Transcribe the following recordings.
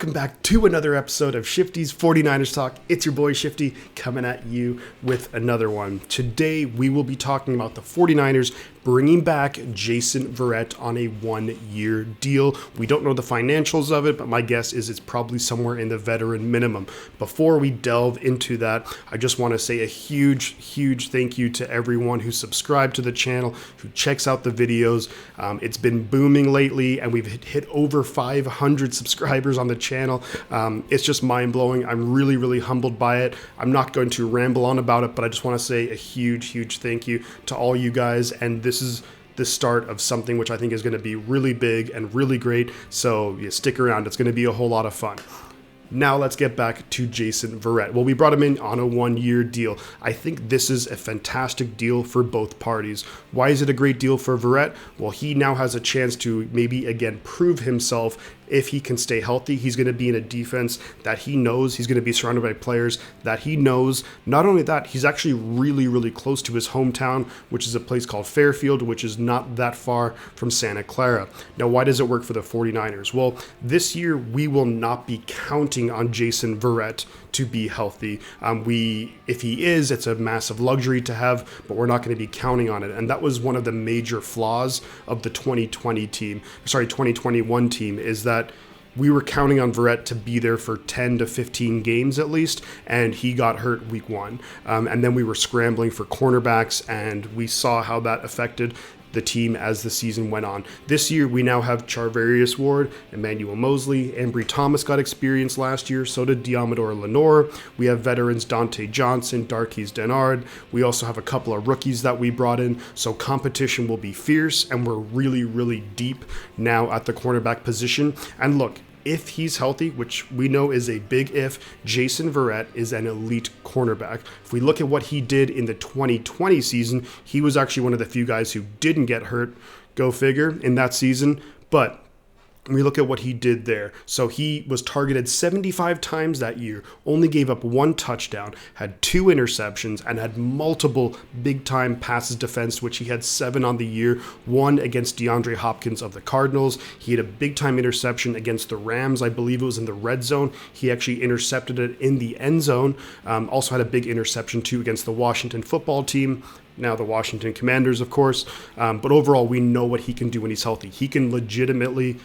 welcome back to another episode of Shifty's 49ers Talk. It's your boy Shifty coming at you with another one. Today we will be talking about the 49ers bringing back Jason Verrett on a 1-year deal. We don't know the financials of it, but my guess is it's probably somewhere in the veteran minimum. Before we delve into that, I just want to say a huge thank you to everyone who subscribed to the channel, who checks out the videos. It's been booming lately, and we've hit over 500 subscribers on the channel. It's just mind-blowing. I'm really humbled by it. I'm not going to ramble on about it, but I just want to say a huge thank you to all you guys, and this is the start of something which I think is going to be really big and really great. So yeah, stick around. It's going to be a whole lot of fun. Now let's get back to Jason Verrett. Well, we brought him in on a 1-year deal. I think this is a fantastic deal for both parties. Why is it a great deal for Verrett? Well, he now has a chance to maybe again prove himself. If he can stay healthy, he's going to be in a defense that he knows. He's going to be surrounded by players that he knows. Not only that, he's actually really close to his hometown, which is a place called Fairfield, which is not that far from Santa Clara. Now, why does it work for the 49ers? Well, this year we will not be counting on Jason Verrett to be healthy. If he is, it's a massive luxury to have, but we're not going to be counting on it. And that was one of the major flaws of the 2021 team, is that we were counting on Verrett to be there for 10 to 15 games at least, and he got hurt week 1. And then we were scrambling for cornerbacks, and we saw how that affected the team as the season went on. This year, we now have Charvarius Ward, Emmanuel Mosley, Ambry Thomas got experience last year, so did Diamador Lenore. We have veterans Dante Johnson, Darqueze Dennard. We also have a couple of rookies that we brought in, so competition will be fierce, and we're really deep now at the cornerback position. And look, if he's healthy, which we know is a big if, Jason Verrett is an elite cornerback. If we look at what he did in the 2020 season, he was actually one of the few guys who didn't get hurt, go figure, in that season. But we look at what he did there. So he was targeted 75 times that year, only gave up 1 touchdown, had 2 interceptions, and had multiple big-time passes defense, which he had 7 on the year, 1 against DeAndre Hopkins of the Cardinals. He had a big-time interception against the Rams. I believe it was in the red zone. He actually intercepted it in the end zone. Also had a big interception, too, against the Washington football team. Now the Washington Commanders, of course. But overall, we know what he can do when he's healthy. He can legitimately,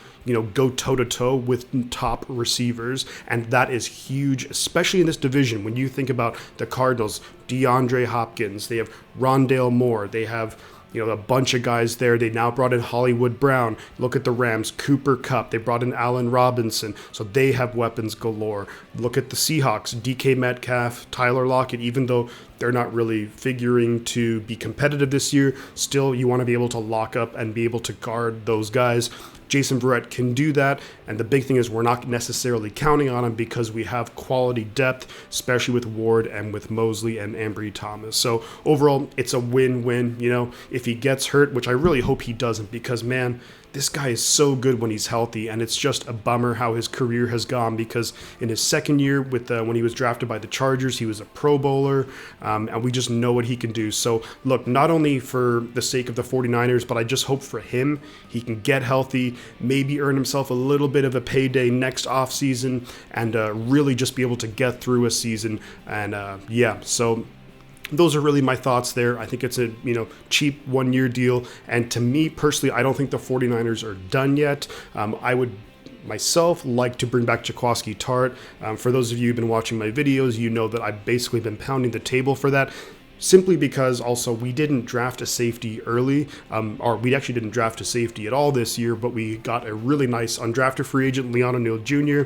go toe-to-toe with top receivers, and that is huge, especially in this division. When you think about the Cardinals, DeAndre Hopkins, they have Rondale Moore, they have a bunch of guys there. They now brought in Hollywood Brown. Look at the Rams, Cooper Kupp. They brought in Allen Robinson. So they have weapons galore. Look at the Seahawks, DK Metcalf, Tyler Lockett. Even though they're not really figuring to be competitive this year, still you want to be able to lock up and be able to guard those guys. Jason Verrett can do that, and the big thing is we're not necessarily counting on him because we have quality depth, especially with Ward and with Mosley and Ambry Thomas. So overall, it's a win-win. If he gets hurt, which I really hope he doesn't, because man, this guy is so good when he's healthy, and it's just a bummer how his career has gone, because in his second year when he was drafted by the Chargers, he was a Pro Bowler, and we just know what he can do. So look, not only for the sake of the 49ers, but I just hope for him he can get healthy, maybe earn himself a little bit of a payday next offseason, and really just be able to get through a season. And so those are really my thoughts there. I think it's a cheap 1-year deal, and to me personally, I don't think the 49ers are done yet. I would myself like to bring back Jaquiski Tartt. For those of you who've been watching my videos, you know that I've basically been pounding the table for that, simply because also we didn't draft a safety early, or we actually didn't draft a safety at all this year, but we got a really nice undrafted free agent, Leon O'Neal Jr.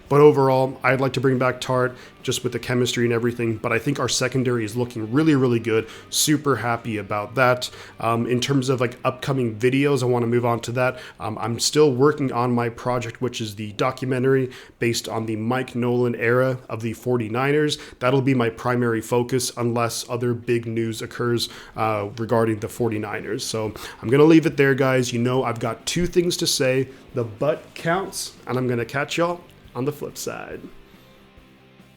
But overall, I'd like to bring back Tartt just with the chemistry and everything. But I think our secondary is looking really good. Super happy about that. In terms of upcoming videos, I want to move on to that. I'm still working on my project, which is the documentary based on the Mike Nolan era of the 49ers. That'll be my primary focus unless other big news occurs regarding the 49ers. So I'm going to leave it there, guys. I've got 2 things to say. The butt counts, and I'm going to catch y'all on the flip side.